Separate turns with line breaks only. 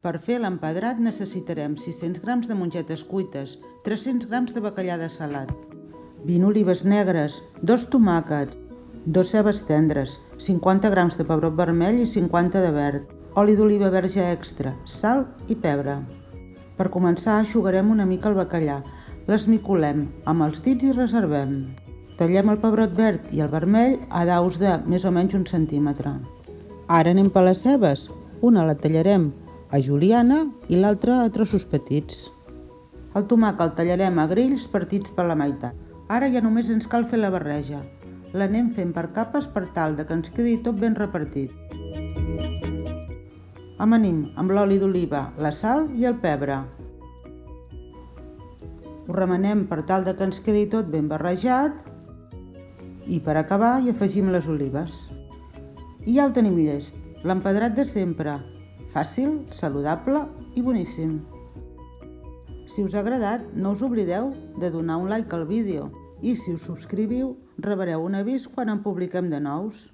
Per fer l'empedrat necessitarem 600 grams de mongetes cuites, 300 grams de bacallà de salat, 20 olives negres, 2 tomàquets, 2 cebes tendres, 50 grams de pebrot vermell i 50 de verd, oli d'oliva verge extra, sal i pebre. Per començar, eixugarem una mica el bacallà, l'esmicolem amb els dits i reservem. Tallem el pebrot verd i el vermell a daus de més o menys 1 centímetre. Ara anem per les cebes. Una la tallarem a juliana i l'altra a trossos petits. El tomàquet el tallarem a grills partits per la meitat. Ara ja només ens cal fer la barreja. L'anem fent per capes per tal que ens quedi tot ben repartit. Amanim amb l'oli d'oliva, la sal i el pebre. Ho remenem per tal que ens quedi tot ben barrejat i per acabar hi afegim les olives. I ja el tenim llest, l'empedrat de sempre, fàcil, saludable i boníssim. Si us ha agradat, no us oblideu de donar un like al vídeo i si us subscriviu rebreu un avís quan en publiquem de nous.